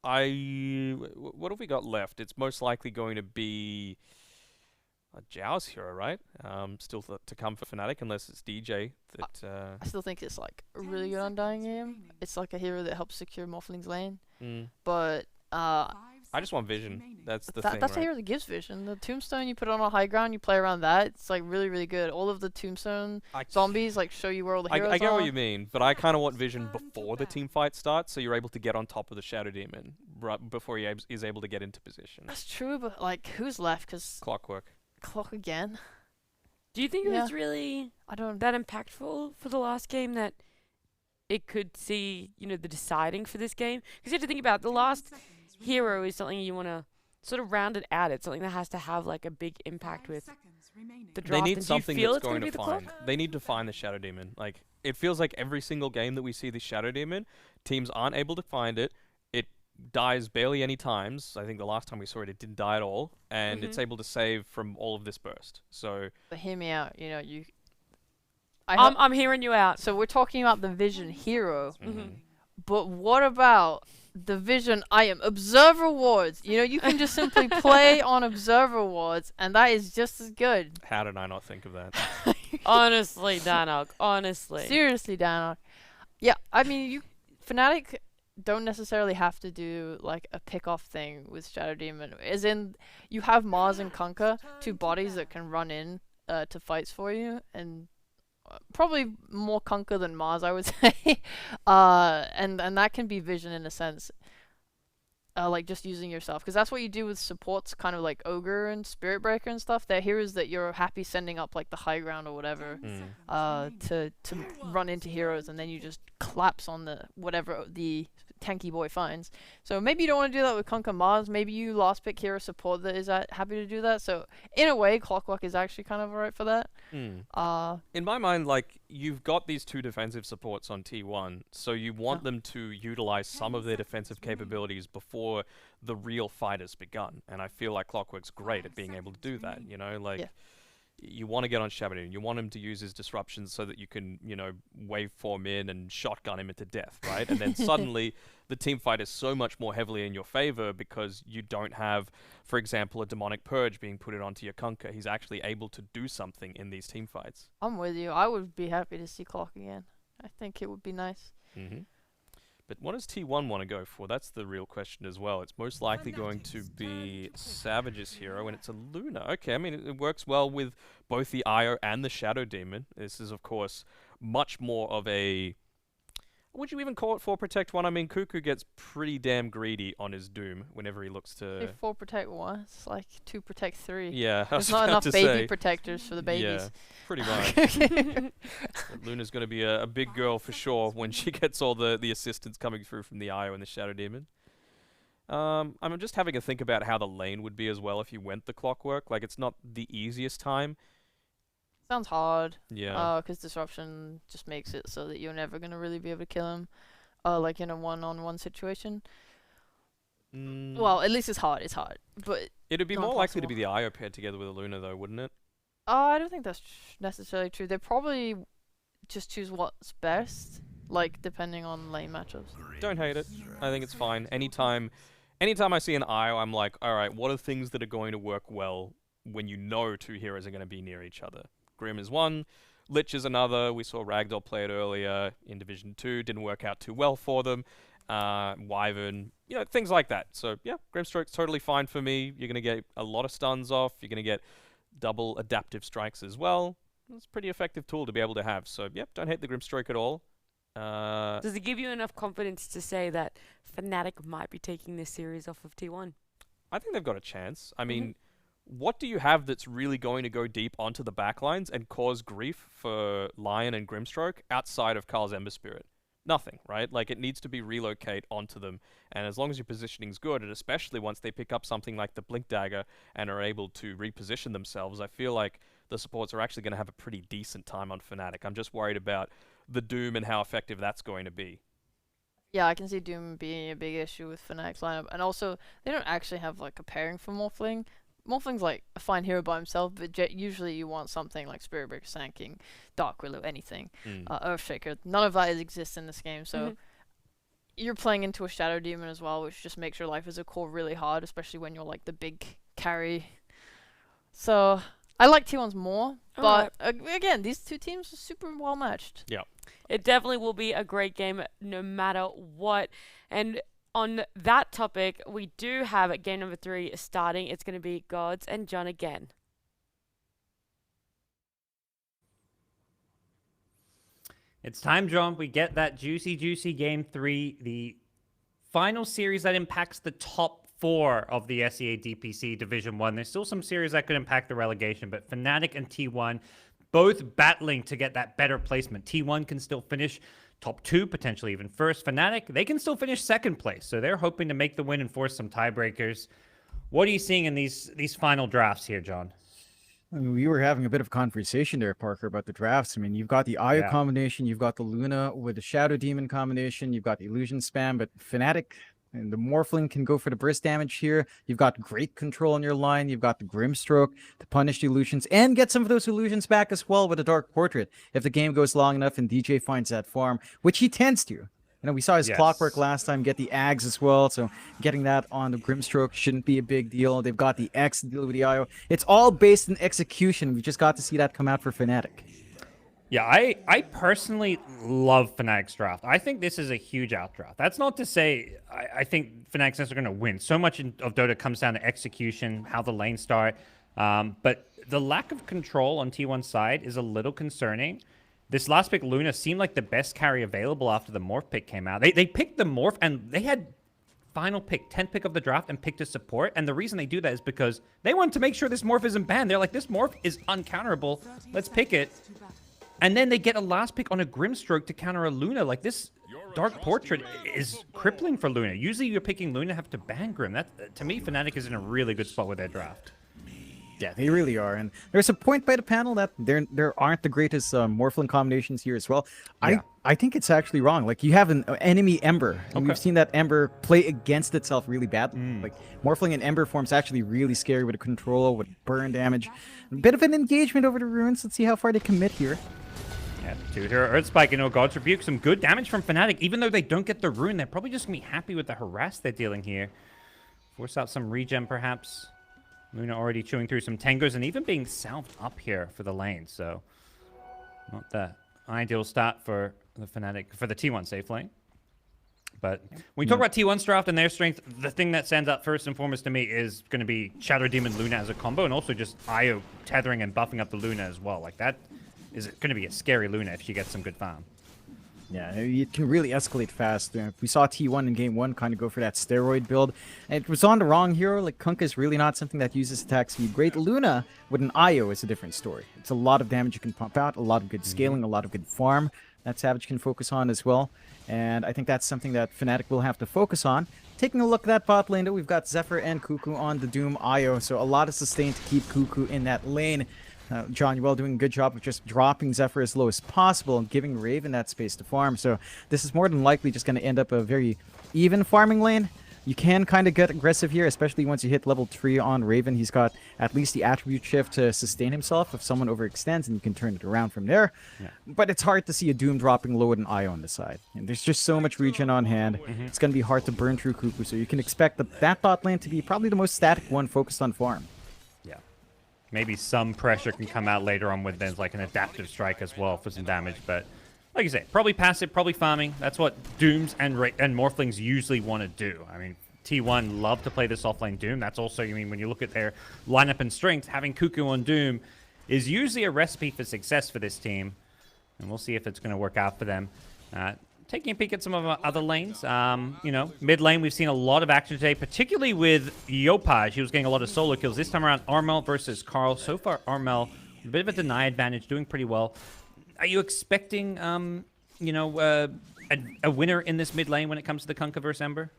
What have we got left? It's most likely going to be a Jow's hero, right? Still to come for Fnatic, unless it's DJ that. I still think it's like a really good Undying game. It's like a hero that helps secure Morphling's lane. Mm. But I just want vision. That's the thing, that's a right? hero that gives vision. The Tombstone, you put it on a high ground, you play around that. It's like really, really good. All of the Tombstone zombies like show you where all the heroes I get are. what you mean, but I kind of want vision before the team fight starts, so you're able to get on top of the Shadow Demon right before he is able to get into position. That's true, but like, who's left? Because Clockwork. Clock again. Do you think it was really I don't. that impactful for the last game that it could see, the deciding for this game? Because you have to think about the last hero is something you want to sort of round it out. It's something that has to have like a big impact with the draft. They need and something do you feel that's it's going be to the find. clock? They need to find the Shadow Demon. Like, it feels like every single game that we see the Shadow Demon, teams aren't able to find it. It dies barely any times. I think the last time we saw it, it didn't die at all, and it's able to save from all of this burst. So, But hear me out. I'm hearing you out. So we're talking about the Vision hero, Mhm. but what about the Vision item? Observer wards. You can just simply play on Observer wards, and that is just as good. how did I not think of that? Honestly, Danog. Honestly. Seriously, Danog. Yeah, I mean, Fnatic don't necessarily have to do like a pick-off thing with Shadow Demon. As in, you have Mars and Kunkka, two bodies that can run in to fights for you, and probably more Kunkka than Mars, I would say. And that can be vision in a sense. Like just using yourself, because that's what you do with supports, kind of like Ogre and Spirit Breaker and stuff. They're heroes that you're happy sending up like the high ground or whatever, to run into heroes, and then you just collapse on the whatever the tanky boy finds. So maybe you don't want to do that with Kunkka Mars. Maybe you last pick hero support that is happy to do that. So in a way, Clockwork is actually kind of alright for that. In my mind, like, you've got these two defensive supports on T1, so you want them to utilize some of their defensive capabilities before the real fight has begun. And I feel like Clockwork's great at being able to do that, You want to get on Shabadoo. You want him to use his disruptions so that you can, waveform in and shotgun him into death, right? And then suddenly the team fight is so much more heavily in your favor because you don't have, for example, a demonic purge being put onto your Kunkka. He's actually able to do something in these team fights. I'm with you. I would be happy to see Clock again. I think it would be nice. But what does T1 want to go for? That's the real question as well. It's most likely going to be Savage's hero, and it's a Luna. Okay, I mean, it works well with both the Io and the Shadow Demon. This is, of course, much more of a... Would you even call it 4 Protect 1? I mean, Cuckoo gets pretty damn greedy on his Doom whenever he looks to... If 4 Protect 1, it's like 2 Protect 3. Yeah, There's not enough baby protectors for the babies. Yeah, pretty much. Luna's going to be a big girl for sure when she gets all the assistance coming through from the Io and the Shadow Demon. I'm just having a think about how the lane would be as well if you went the Clockwork. Like, it's not the easiest time. Sounds hard. Yeah. Because disruption just makes it so that you're never gonna really be able to kill him. Like in a one-on-one situation. Well, at least it's hard. It's hard, but it'd be not more likely to impossible. be the Io paired together with a Luna, though, wouldn't it? I don't think that's necessarily true. They probably just choose what's best, like depending on lane matchups. Don't hate it. I think it's fine. Anytime I see an Io, I'm like, all right, what are things that are going to work well when you know two heroes are going to be near each other? Grim is one, Lich is another. We saw Ragdoll play it earlier in Division 2. Didn't work out too well for them. Wyvern, things like that. So, yeah, Grimstroke's totally fine for me. You're going to get a lot of stuns off. You're going to get double adaptive strikes as well. It's a pretty effective tool to be able to have. So, yeah, don't hate the Grimstroke at all. Does it give you enough confidence to say that Fnatic might be taking this series off of T1? I think they've got a chance. I mean... What do you have that's really going to go deep onto the backlines and cause grief for Lion and Grimstroke outside of Carl's Ember Spirit? Nothing, right? Like, it needs to be relocate onto them. And as long as your positioning's good, and especially once they pick up something like the Blink Dagger and are able to reposition themselves, I feel like the supports are actually going to have a pretty decent time on Fnatic. I'm just worried about the Doom and how effective that's going to be. Yeah, I can see Doom being a big issue with Fnatic's lineup. And also, they don't actually have like a pairing for Morphling. Morphling's like a fine hero by himself, but usually you want something like Spirit Breaker, Sand King, Dark Willow, anything. Earthshaker. None of that exists in this game, so you're playing into a Shadow Demon as well, which just makes your life as a core really hard, especially when you're like the big carry. So I like T1's more, but again, these two teams are super well matched. Yeah. It definitely will be a great game no matter what. And on that topic, we do have game number 3 starting. It's going to be GoDz and John again. It's time, John. We get that juicy game 3, the final series that impacts the top 4 of the SEA DPC Division 1. There's still some series that could impact the relegation, but Fnatic and T1 both battling to get that better placement. T1 can still finish top 2, potentially even first. Fnatic, they can still finish second place, so they're hoping to make the win and force some tiebreakers. What are you seeing in these final drafts here, John? I mean, we were having a bit of conversation there, Parker, about the drafts. I mean, you've got the Io combination, you've got the Luna with the Shadow Demon combination, you've got the Illusion spam, but Fnatic and the Morphling can go for the burst damage here. You've got great control on your line. You've got the Grimstroke to punish the illusions and get some of those illusions back as well with a Dark Portrait if the game goes long enough and DJ finds that farm, which he tends to. You know, we saw his Clockwork last time get the Ags as well, so getting that on the Grimstroke shouldn't be a big deal. They've got the X to deal with the IO. It's all based in execution. We just got to see that come out for Fnatic. Yeah, I personally love Fnatic's draft. I think this is a huge outdraft. That's not to say I think Fnatic's are going to win. So much of Dota comes down to execution, how the lanes start. But the lack of control on T1's side is a little concerning. This last pick, Luna, seemed like the best carry available after the Morph pick came out. They picked the Morph, and they had final pick, 10th pick of the draft, and picked a support. And the reason they do that is because they want to make sure this Morph isn't banned. They're like, this Morph is uncounterable. Let's pick it. And then they get a last pick on a Grimstroke to counter a Luna. Like, this Dark Portrait is crippling for Luna. Usually you're picking Luna, have to ban Grim. That, to me, Fnatic is in a really good spot with their draft. Yeah, they really are. And there's a point by the panel that there aren't the greatest Morphling combinations here as well. Yeah. I think it's actually wrong. Like, you have an enemy Ember, and we've seen that Ember play against itself really badly. Like, Morphling in Ember form's actually really scary with a control, with burn damage. A bit of an engagement over the runes. Let's see how far they commit here. Yeah, 2 here. Earth Spike into a God's Rebuke. Some good damage from Fnatic. Even though they don't get the rune, they're probably just going to be happy with the harass they're dealing here. Force out some regen, perhaps. Luna already chewing through some Tangos and even being salved up here for the lane. So, not the ideal start for the Fnatic, for the T1 safe lane. But when we talk about T1's draft and their strength, the thing that stands out first and foremost to me is going to be Shadow Demon Luna as a combo, and also just Io tethering and buffing up the Luna as well. Like, that is going to be a scary Luna if she gets some good farm. Yeah, it can really escalate fast. We saw T1 in game 1 kind of go for that steroid build. And it was on the wrong hero. Like, Kunkka is really not something that uses attack speed great. Luna with an IO is a different story. It's a lot of damage you can pump out, a lot of good scaling, a lot of good farm that Savage can focus on as well. And I think that's something that Fnatic will have to focus on. Taking a look at that bot lane, though, we've got Zephyr and Cuckoo on the Doom IO. So a lot of sustain to keep Cuckoo in that lane. John, you're well doing a good job of just dropping Zephyr as low as possible and giving Raven that space to farm. So this is more than likely just going to end up a very even farming lane. You can kind of get aggressive here, especially once you hit level 3 on Raven. He's got at least the attribute shift to sustain himself if someone overextends, and you can turn it around from there. Yeah. But it's hard to see a Doom dropping low with an Eye on the side. And there's just so much regen on hand. It's going to be hard to burn through Cuckoo, so you can expect that bot lane to be probably the most static one focused on farm. Maybe some pressure can come out later on with like an adaptive strike as well for some damage. But like you say, probably passive, probably farming. That's what Dooms and Morphlings usually want to do. I mean, T1 love to play this offlane Doom. That's also, I mean, when you look at their lineup and strength, having Cuckoo on Doom is usually a recipe for success for this team. And we'll see if it's going to work out for them. Taking a peek at some of our other lanes. You know, mid lane, we've seen a lot of action today, particularly with Yopaj. He was getting a lot of solo kills. This time around, Armel versus Carl. So far, Armel, a bit of a deny advantage, doing pretty well. Are you expecting, you know, a winner in this mid lane when it comes to the Kunkka versus Ember?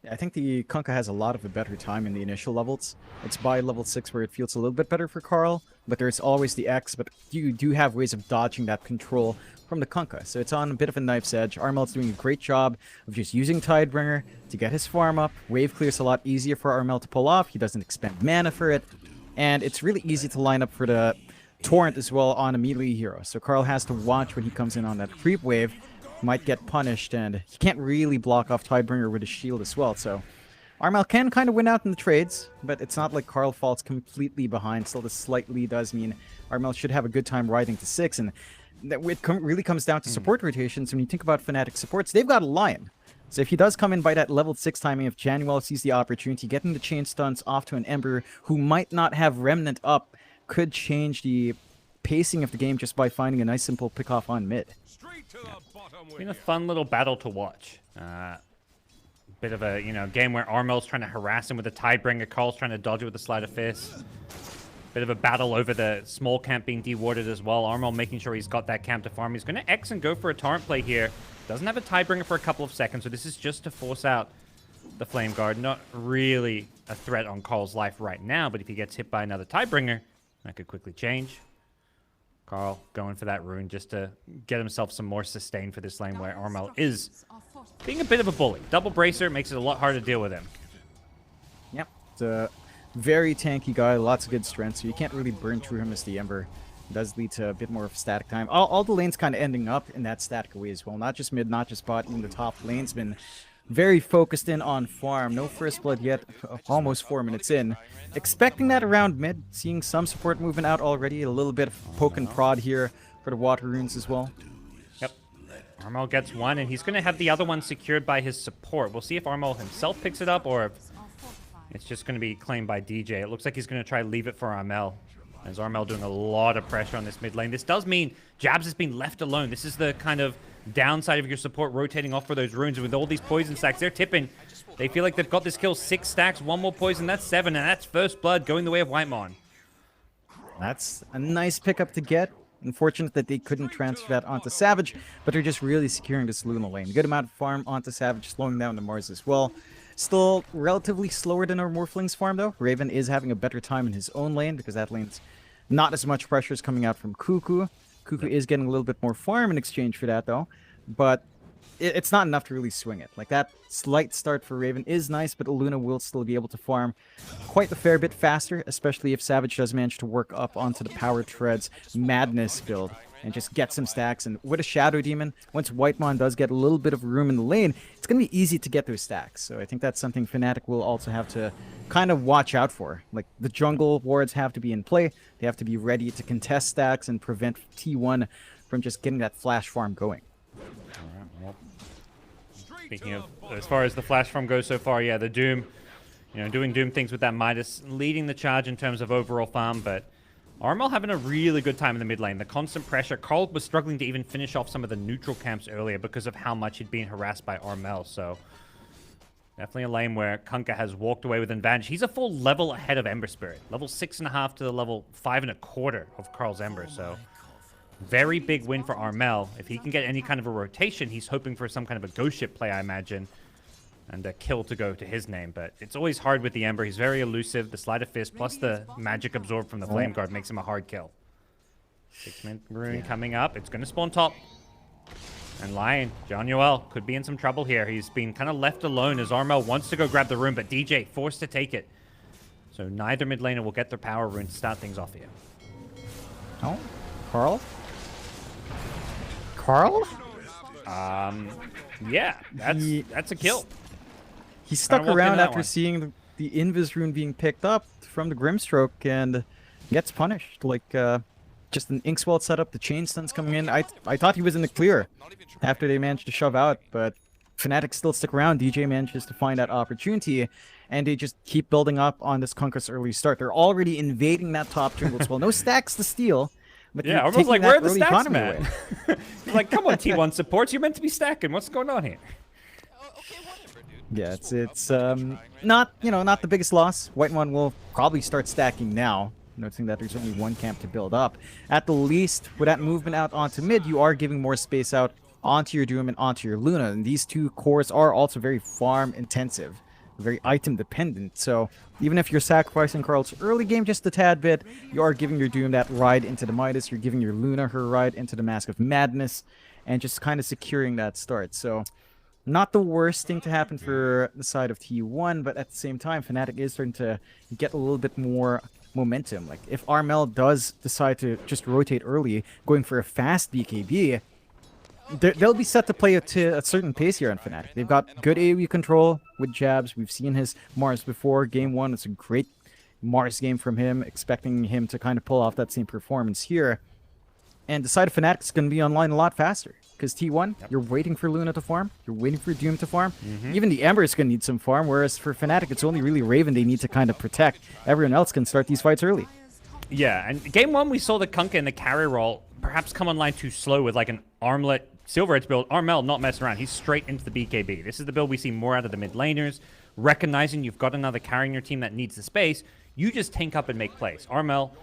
I think the Kunkka has a lot of a better time in the initial levels. It's by level 6 where it feels a little bit better for Carl, but there's always the X, but you do have ways of dodging that control from the Kunkka, so it's on a bit of a knife's edge. Armel's doing a great job of just using Tidebringer to get his farm up. Wave clear's a lot easier for Armel to pull off. He doesn't expend mana for it, and it's really easy to line up for the Torrent as well on a melee hero. So Carl has to watch when he comes in on that creep wave. might get punished, and he can't really block off Tidebringer with his shield as well, so RML can kind of win out in the trades, but it's not like Karl falls completely behind. Still, the slight lead does mean RML should have a good time riding to 6, and really comes down to support rotations. When you think about Fnatic supports, they've got a Lion. So if he does come in by that level 6 timing, if Januel sees the opportunity, getting the chain stuns off to an Ember who might not have Remnant up could change the pacing of the game just by finding a nice simple pick off on mid. It's been a fun little battle to watch. Bit of a, game where Armel's trying to harass him with a Tidebringer, Karl's trying to dodge it with a Sleight of Fist. Bit of a battle over the small camp being dewarded as well. Armel making sure he's got that camp to farm. He's going to X and go for a torrent play here. Doesn't have a Tidebringer for a couple of seconds, so this is just to force out the Flame Guard. Not really a threat on Karl's life right now, but if he gets hit by another Tidebringer, that could quickly change. Karl going for that rune just to get himself some more sustain for this lane where Armel is being a bit of a bully. Double Bracer makes it a lot harder to deal with him. Yep, it's a very tanky guy, lots of good strength, so you can't really burn through him as the Ember. It does lead to a bit more of static time. All the lanes kind of ending up in that static way as well. Not just mid, not just bot, even the top lane's been very focused in on farm. No first blood yet, almost 4 minutes in. Expecting that around mid, seeing some support movement out already. A little bit of poke and prod here for the water runes as well. Yep. Armel gets one, and he's going to have the other one secured by his support. We'll see if Armel himself picks it up, or if it's just going to be claimed by DJ. It looks like he's going to try to leave it for Armel. As Armel doing a lot of pressure on this mid lane. This does mean Jabs has been left alone. This is the kind of downside of your support rotating off for those runes. With all these poison stacks, they're tipping. They feel like they've got this kill. 6 stacks, 1 more poison, that's 7, and that's first blood going the way of Whitemon. That's a nice pickup to get. Unfortunate that they couldn't transfer that onto Savage, but they're just really securing this Luna lane. Good amount of farm onto Savage, slowing down the Mars as well. Still relatively slower than our Morphling's farm, though. Raven is having a better time in his own lane, because that lane's not as much pressure is coming out from Cuckoo. Cuckoo is getting a little bit more farm in exchange for that, though. But it's not enough to really swing it. Like, that slight start for Raven is nice, but Luna will still be able to farm quite a fair bit faster, especially if Savage does manage to work up onto the Power Treads Madness build and just get some stacks. And with a Shadow Demon, once Whitemon does get a little bit of room in the lane, it's going to be easy to get those stacks. So I think that's something Fnatic will also have to kind of watch out for. Like, the jungle wards have to be in play. They have to be ready to contest stacks and prevent T1 from just getting that flash farm going. Alright, well, speaking of, as far as the flash farm goes so far, yeah, the Doom, doing Doom things with that Midas, leading the charge in terms of overall farm, but Armel having a really good time in the mid lane. The constant pressure. Karl was struggling to even finish off some of the neutral camps earlier because of how much he'd been harassed by Armel. So definitely a lane where Kunkka has walked away with an advantage. He's a full level ahead of Ember Spirit. Level 6.5 to the level 5.25 of Karl's Ember. So very big win for Armel. If he can get any kind of a rotation, he's hoping for some kind of a ghost ship play, I imagine, and a kill to go to his name. But it's always hard with the Ember. He's very elusive. The Sleight of Fist plus the magic absorb from the Flame Guard makes him a hard kill. 6-man rune coming up. It's going to spawn top. And Lion, Januel, could be in some trouble here. He's been kind of left alone as Armel wants to go grab the rune, but DJ forced to take it. So neither mid laner will get their power rune to start things off here. Oh, Karl? Karl? Yeah, that's a kill. He stuck around after one. seeing the Invis rune being picked up from the Grimstroke and gets punished. Like, just an Inkswell setup, the chain stuns coming in. I thought he was in the clear after they managed to shove out, but Fnatic still stick around. DJ manages to find that opportunity, and they just keep building up on this Kunkka's early start. They're already invading that top jungle as well. No stacks to steal. But yeah, almost like, where are the stacks, man? He's like, come on, T1 supports. You're meant to be stacking. What's going on here? Yeah, it's not the biggest loss. Whitemon will probably start stacking now, noticing that there's only one camp to build up. At the least, with that movement out onto mid, you are giving more space out onto your Doom and onto your Luna. And these two cores are also very farm intensive, very item dependent. So even if you're sacrificing Karl's early game just a tad bit, you are giving your Doom that ride into the Midas. You're giving your Luna her ride into the Mask of Madness, and just kind of securing that start. So not the worst thing to happen for the side of T1, but at the same time, Fnatic is starting to get a little bit more momentum. Like, if Armel does decide to just rotate early, going for a fast BKB, they'll be set to play to a certain pace here on Fnatic. They've got good AoE control with jabs. We've seen his Mars before. Game 1, it's a great Mars game from him, expecting him to kind of pull off that same performance here. And the side of Fnatic is going to be online a lot faster. Because T1, you're waiting for Luna to farm. You're waiting for Doom to farm. Even the Ember is going to need some farm, whereas for Fnatic, it's only really Raven they need to kind of protect. Everyone else can start these fights early. Yeah, and game 1, we saw the Kunkka in the carry role perhaps come online too slow with like an Armlet Silver Edge build. Armel not messing around. He's straight into the BKB. This is the build we see more out of the mid laners. Recognizing you've got another carry in your team that needs the space, you just tank up and make plays. Armel,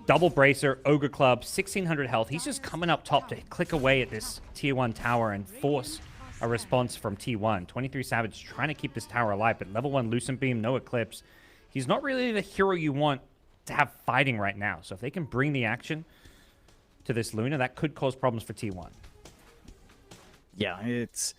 double bracer, Ogre Club, 1600 health. He's just coming up top to click away at this tier 1 tower and force a response from T1. 23 Savage trying to keep this tower alive, but level 1 Lucent Beam, no Eclipse. He's not really the hero you want to have fighting right now. So if they can bring the action to this Luna, that could cause problems for T1. Yeah, it's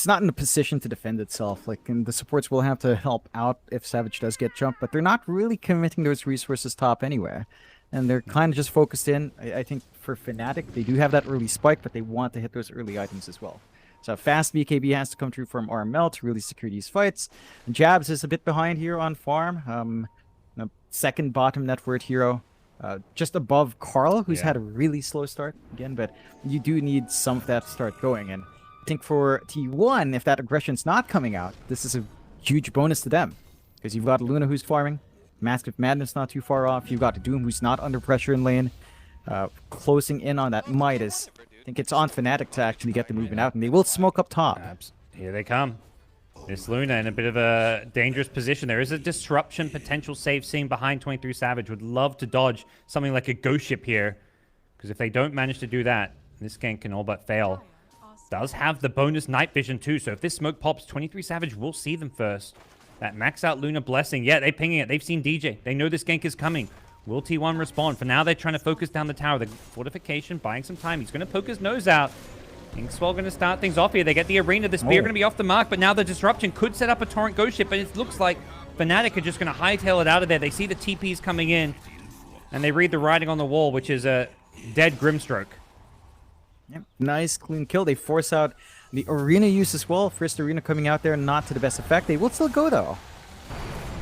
not in a position to defend itself. Like, and the supports will have to help out if Savage does get jumped, but they're not really committing those resources top anywhere. And they're kind of just focused in. I think for Fnatic, they do have that early spike, but they want to hit those early items as well. So a fast BKB has to come through from RML to really secure these fights. Jabs is a bit behind here on farm. Second bottom net worth hero. Just above Carl, who's had a really slow start again, but you do need some of that to start going. And I think for T1, if that aggression's not coming out, this is a huge bonus to them. Because you've got Luna who's farming, Mask of Madness not too far off, you've got Doom who's not under pressure in lane, closing in on that Midas. I think it's on Fnatic to actually get the movement out, and they will smoke up top. Here they come. This Luna in a bit of a dangerous position. There is a disruption potential save scene behind 23 Savage. Would love to dodge something like a ghost ship here. Because if they don't manage to do that, this gank can all but fail. Does have the bonus night vision too. So if this smoke pops, 23 Savage will see them first. That max out Luna blessing. Yeah, they're pinging it. They've seen DJ. They know this gank is coming. Will T1 respond? For now, they're trying to focus down the tower. The fortification, buying some time. He's going to poke his nose out. Inkswell going to start things off here. They get the arena. The spear going to be off the mark, but now the disruption could set up a torrent ghost ship, but it looks like Fnatic are just going to hightail it out of there. They see the TPs coming in, and they read the writing on the wall, which is a dead Grimstroke. Yep. Nice, clean kill. They force out the arena use as well. First arena coming out there, not to the best effect. They will still go, though.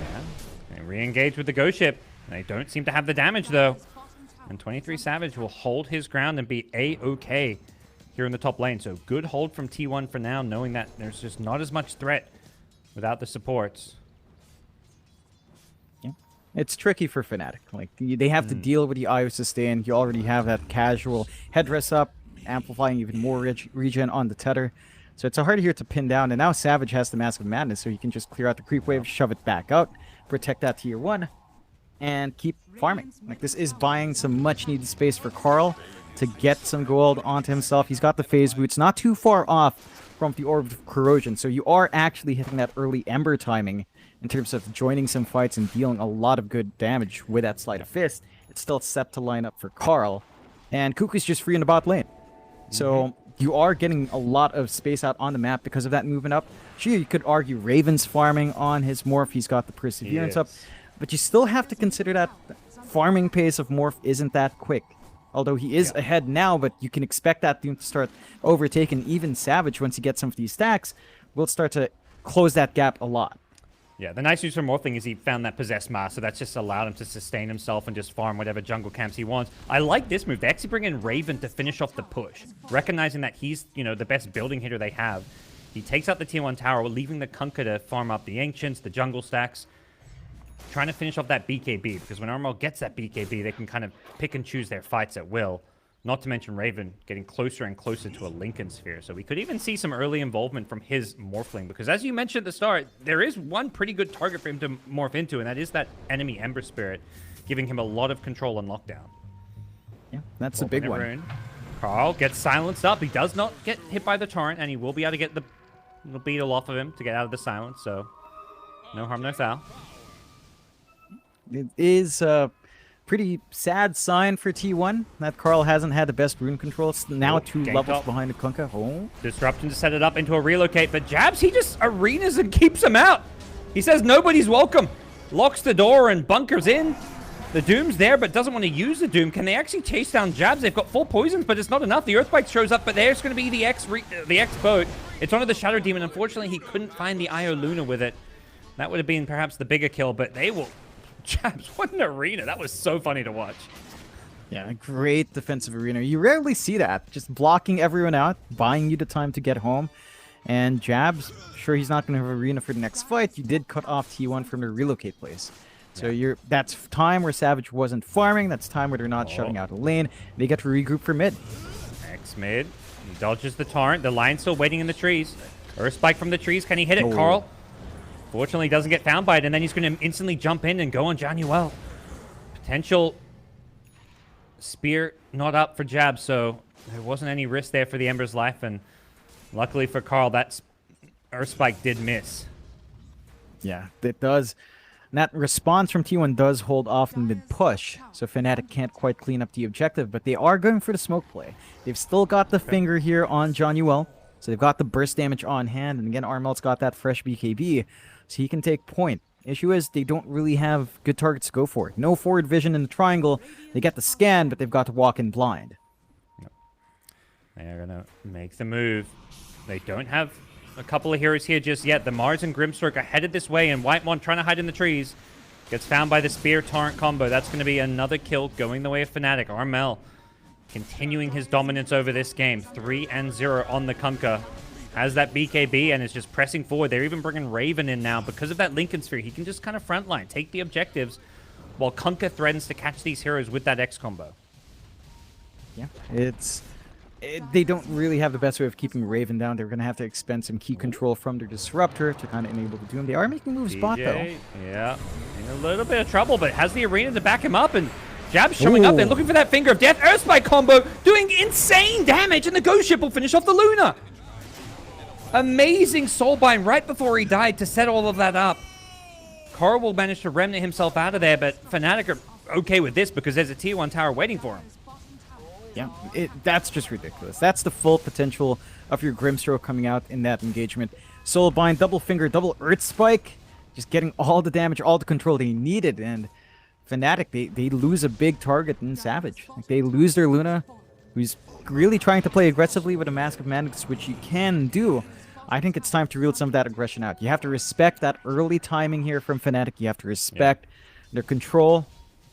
Yeah. They re-engage with the ghost ship. They don't seem to have the damage, though. And 23 Savage will hold his ground and be A-okay here in the top lane. So good hold from T1 for now, knowing that there's just not as much threat without the supports. Yeah. It's tricky for Fnatic. Like, they have to deal with the IO sustain. You already have that casual headdress up, amplifying even more regen on the tether. So it's hard here to pin down. And now Savage has the Mask of Madness, so he can just clear out the creep wave, shove it back out, protect that tier 1, and keep farming. Like, this is buying some much needed space for Carl to get some gold onto himself. He's got the phase boots, not too far off from the Orb of Corrosion, so you are actually hitting that early Ember timing in terms of joining some fights and dealing a lot of good damage with that Sleight of Fist. It's still set to line up for Carl, and Kuku's just free in the bot lane. So you are getting a lot of space out on the map because of that movement up. Sure, you could argue Raven's farming on his Morph. He's got the Perseverance up, but you still have to consider that farming pace of Morph isn't that quick. Although he is ahead now, but you can expect that Doom to start overtaking. Even Savage, once he gets some of these stacks, will start to close that gap a lot. Yeah, the nice news for Morphling is he found that Possessed Mask, so that's just allowed him to sustain himself and just farm whatever jungle camps he wants. I like this move. They actually bring in Raven to finish off the push, recognizing that he's, the best building hitter they have. He takes out the tier 1 tower, leaving the Kunkka to farm up the Ancients, the jungle stacks, trying to finish off that BKB, because when Armor gets that BKB, they can kind of pick and choose their fights at will. Not to mention Raven getting closer and closer to a Lincoln Sphere. So we could even see some early involvement from his Morphling, because as you mentioned at the start, there is one pretty good target for him to morph into, and that is that enemy Ember Spirit, giving him a lot of control and lockdown. Yeah, that's a big one. Carl gets silenced up. He does not get hit by the torrent, and he will be able to get the beetle off of him to get out of the silence, so no harm, no foul. It is a pretty sad sign for T1 that Carl hasn't had the best rune control. It's now 2 levels behind the Kunkka. Oh. Disruption to set it up into a relocate, but Jabs, he just arenas and keeps him out. He says nobody's welcome. Locks the door and bunkers in. The Doom's there, but doesn't want to use the Doom. Can they actually chase down Jabs? They've got 4 poisons, but it's not enough. The Earthquake shows up, but there's going to be the X boat. It's onto the Shadow Demon. Unfortunately, he couldn't find the Io Luna with it. That would have been perhaps the bigger kill, but they will... Jabs, what an arena. That was so funny to watch. Yeah, great defensive arena. You rarely see that. Just blocking everyone out, buying you the time to get home. And Jabs, sure, he's not going to have arena for the next fight. You did cut off T1 from the relocate place. So that's time where Savage wasn't farming. That's time where they're not shutting out a lane. They get to regroup for mid. X mid. He dodges the Torrent. The line's still waiting in the trees. Earth Spike from the trees. Can he hit it, Carl? Fortunately, doesn't get found by it, and then he's going to instantly jump in and go on Januel. Potential spear not up for Jab, so there wasn't any risk there for the Ember's life, and luckily for Carl, that Earth Spike did miss. Yeah, it does. And that response from T1 does hold off in mid-push, so Fnatic can't quite clean up the objective, but they are going for the smoke play. They've still got the finger here on Januel, so they've got the burst damage on hand, and again, Armel's got that fresh BKB, so he can take point. Issue is, they don't really have good targets to go for. No forward vision in the triangle. They get the scan, but they've got to walk in blind. They're going to make the move. They don't have a couple of heroes here just yet. The Mars and Grimstroke are headed this way, and Whitemon trying to hide in the trees. Gets found by the Spear Torrent combo. That's going to be another kill going the way of Fnatic. Armel continuing his dominance over this game. 3-0 on the Kunkka. Has that BKB and is just pressing forward. They're even bringing Raven in now. Because of that Lincoln Sphere, he can just kind of frontline, take the objectives, while Kunkka threatens to catch these heroes with that X combo. Yeah, they don't really have the best way of keeping Raven down. They're going to have to expend some key control from their Disruptor to kind of enable the Doom. They are making moves spot, though. Yeah, in a little bit of trouble, but has the arena to back him up, and Jab's showing up. They're looking for that Finger of Death. Earthspike combo doing insane damage, and the Ghost Ship will finish off the Luna. Amazing Soulbind right before he died to set all of that up. Carl will manage to remnant himself out of there, but Fnatic are okay with this because there's a tier 1 tower waiting for him. Yeah, that's just ridiculous. That's the full potential of your Grimstroke coming out in that engagement. Soulbind, double finger, double Earth Spike, just getting all the damage, all the control they needed. And Fnatic, they lose a big target in Savage. Like, they lose their Luna, who's really trying to play aggressively with a Mask of Madness, which you can do. I think it's time to reel some of that aggression out. You have to respect that early timing here from Fnatic. You have to respect their control.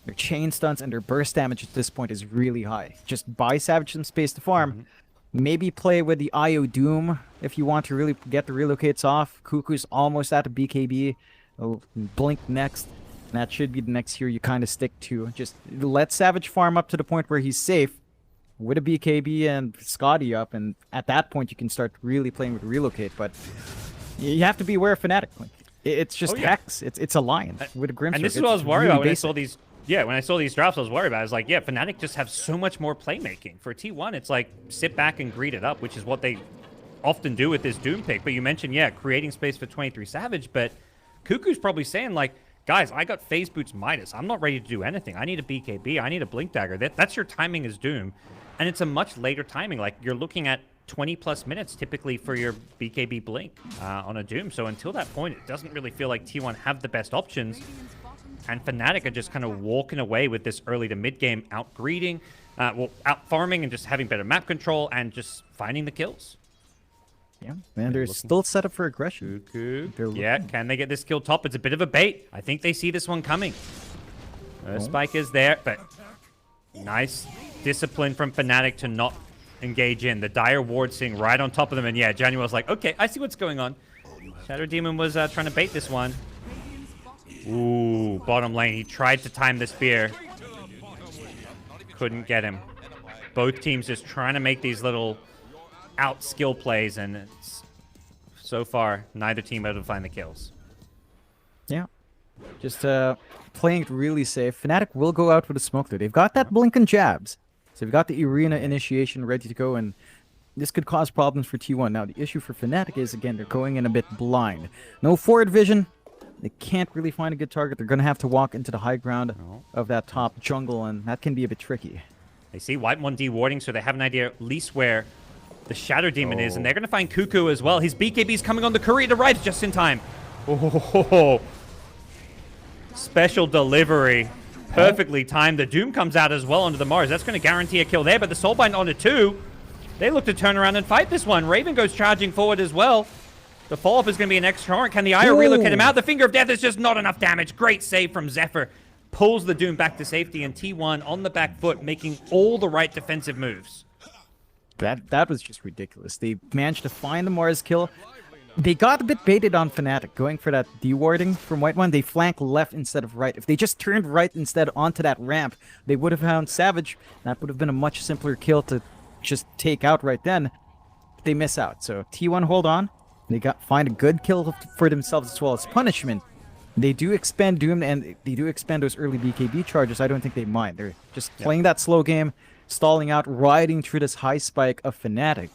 Their chain stunts and their burst damage at this point is really high. Just buy Savage some space to farm. Maybe play with the Io Doom if you want to really get the relocates off. Cuckoo's almost out of BKB. Oh, Blink next. And that should be the next hero you kind of stick to. Just let Savage farm up to the point where he's safe with a BKB and Scotty up. And at that point, you can start really playing with relocate. But you have to be aware of Fnatic. Like, it's just Hex. It's a lion with a Grimstroke. And this is what I was worried about when I saw these. Yeah, when I saw these drafts, I was worried about it. I was like, yeah, Fnatic just have so much more playmaking. For T1, it's like, sit back and greet it up, which is what they often do with this Doom pick. But you mentioned, creating space for 23 Savage, but Cuckoo's probably saying, like, guys, I got Phase Boots Midas. I'm not ready to do anything. I need a BKB. I need a Blink Dagger. That's your timing as Doom. And it's a much later timing. Like, you're looking at 20-plus minutes, typically, for your BKB Blink on a Doom. So until that point, it doesn't really feel like T1 have the best options. And Fnatic are just kind of walking away with this early to mid-game out-greeting, out-farming and just having better map control and just finding the kills. Yeah, and they're still set up for aggression. Cuckoo. Yeah, can they get this kill top? It's a bit of a bait. I think they see this one coming. Spike is there, but nice discipline from Fnatic to not engage in. The Dire Ward sitting right on top of them, and yeah, Januel's like, okay, I see what's going on. Shadow Demon was trying to bait this one. Ooh, bottom lane. He tried to time the spear. Couldn't get him. Both teams just trying to make these little out skill plays, and it's, so far, neither team able to find the kills. Yeah. Just playing it really safe. Fnatic will go out with a smoke there. They've got that blink and jabs. So they've got the arena initiation ready to go, and this could cause problems for T1. Now, the issue for Fnatic is, again, they're going in a bit blind. No forward vision. They can't really find a good target. They're going to have to walk into the high ground of that top jungle, and that can be a bit tricky. They see Whitemon dewarding, so they have an idea at least where the Shadow Demon is, and they're going to find Cuckoo as well. His BKB's coming on the courier to right just in time. Oh, special delivery perfectly timed. The Doom comes out as well onto the Mars. That's going to guarantee a kill there, but the Soulbind onto 2. They look to turn around and fight this one. Raven goes charging forward as well. The follow-up is going to be an extra torrent. Can the Io relocate him out? The Finger of Death is just not enough damage. Great save from Zephyr. Pulls the Doom back to safety, and T1 on the back foot, making all the right defensive moves. That was just ridiculous. They managed to find the Mars kill. They got a bit baited on Fnatic, going for that dewarding from White One. They flank left instead of right. If they just turned right instead onto that ramp, they would have found Savage. That would have been a much simpler kill to just take out right then. But they miss out. So T1 hold on. They find a good kill for themselves as well as punishment. They do expend Doom, and they do expend those early BKB charges. I don't think they mind. They're just playing that slow game, stalling out, riding through this high spike of Fnatic.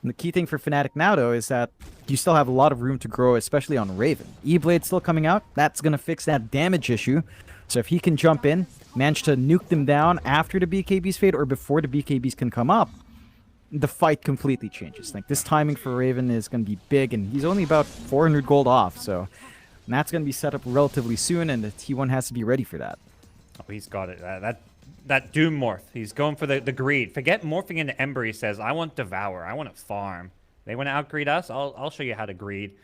And the key thing for Fnatic now, though, is that you still have a lot of room to grow, especially on Raven. E-Blade still coming out. That's going to fix that damage issue. So if he can jump in, manage to nuke them down after the BKBs fade or before the BKBs can come up, the fight completely changes. Like, this timing for Raven is going to be big, and he's only about 400 gold off, so that's going to be set up relatively soon, and the T1 has to be ready for that. Oh, he's got it. That Doom morph. He's going for the greed. Forget morphing into Ember, he says. I want Devour. I want to farm. They want to outgreed us? I'll show you how to greed.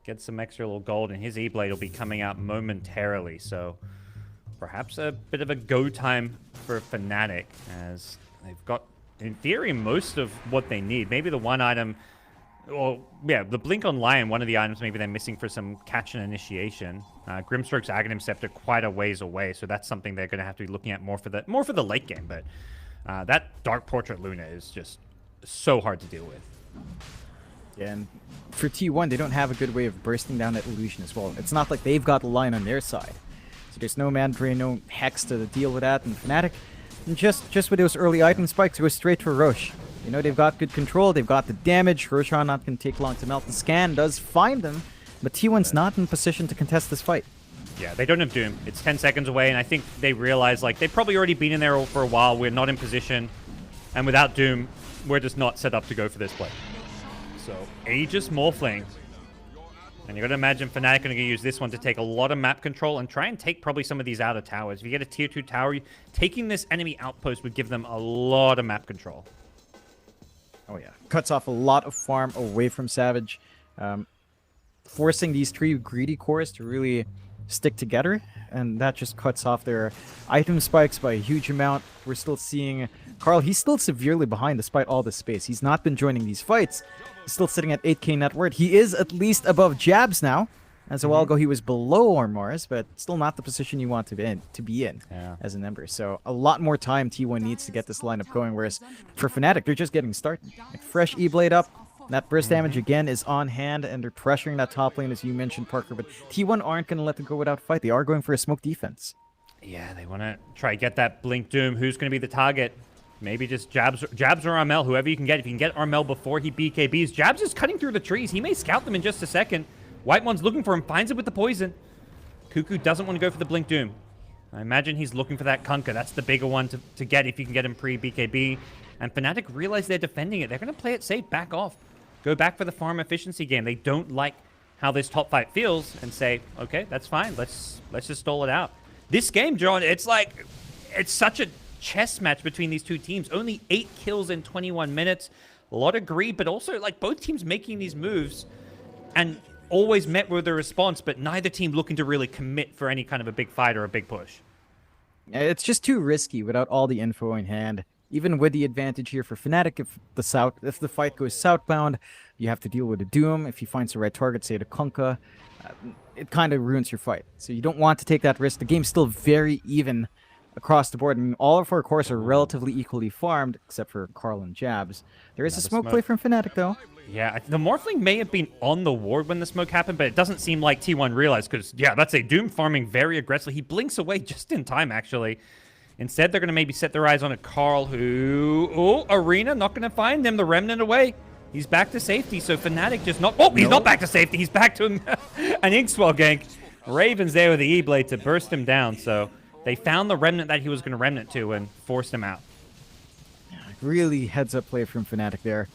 Get some extra little gold, and his E-Blade will be coming out momentarily, so perhaps a bit of a go time for Fnatic, as they've got, in theory, most of what they need. Maybe the one item, well, yeah, the Blink on Lion, one of the items maybe they're missing for some catch and initiation. Grimstroke's Aghanim Scepter quite a ways away, so that's something they're going to have to be looking at more for the late game. But that Dark Portrait Luna is just so hard to deal with. Yeah, and for T1, they don't have a good way of bursting down that illusion as well. It's not like they've got the line on their side. So there's no mana drain, no Hex to deal with that, and Fnatic, and just with those early item spikes, go straight for Roche. You know, they've got good control, they've got the damage. Roshan not going to take long to melt. The scan does find them, but T1's not in position to contest this fight. Yeah, they don't have Doom. It's 10 seconds away, and I think they realize, like, they've probably already been in there for a while. We're not in position, and without Doom, we're just not set up to go for this play. So, Aegis Morphling. And you got to imagine Fnatic are going to use this one to take a lot of map control and try and take probably some of these outer towers. If you get a tier 2 tower, taking this enemy outpost would give them a lot of map control. Oh yeah, cuts off a lot of farm away from Savage, forcing these 3 greedy cores to really stick together, and that just cuts off their item spikes by a huge amount. We're still seeing Carl, he's still severely behind despite all this space. He's not been joining these fights. He's still sitting at 8k net worth. He is at least above Jabs now. As a while ago, he was below Mars, but still not the position you want to be in as an Ember. So a lot more time T1 needs to get this lineup going, whereas for Fnatic, they're just getting started. Like, fresh E-Blade up. That burst damage again is on hand, and they're pressuring that top lane, as you mentioned, Parker. But T1 aren't going to let them go without fight. They are going for a smoke defense. Yeah, they want to try get that Blink Doom. Who's going to be the target? Maybe just Jabs or Armel, whoever you can get. If you can get Armel before he BKBs. Jabs is cutting through the trees. He may scout them in just a second. White One's looking for him, finds it with the poison. Cuckoo doesn't want to go for the Blink Doom. I imagine he's looking for that Kunkka. That's the bigger one to get if you can get him pre-BKB. And Fnatic realize they're defending it. They're going to play it safe, back off. Go back for the farm efficiency game. They don't like how this top fight feels and say, okay, that's fine. Let's just stall it out. This game, John, it's like, it's such a chess match between these two teams. Only 8 kills in 21 minutes. A lot of greed, but also like both teams making these moves and always met with a response, but neither team looking to really commit for any kind of a big fight or a big push. It's just too risky without all the info in hand. Even with the advantage here for Fnatic, if the fight goes southbound, you have to deal with a Doom. If he finds the right target, say the Kunkka, it kind of ruins your fight. So you don't want to take that risk. The game's still very even across the board. I mean, all of our cores are relatively equally farmed, except for Carl and Jabs. There is a smoke play from Fnatic, though. Yeah, the Morphling may have been on the ward when the smoke happened, but it doesn't seem like T1 realized, because, yeah, that's a Doom farming very aggressively. He blinks away just in time, actually. Instead, they're going to maybe set their eyes on a Carl who... Oh, Arena, not going to find them. The Remnant away. He's back to safety, so Fnatic just not... Oh, he's not back to safety. He's back to an Inkswell gank. Raven's there with the E-Blade to burst him down, so they found the Remnant that he was going to Remnant to and forced him out. Really heads-up play from Fnatic there.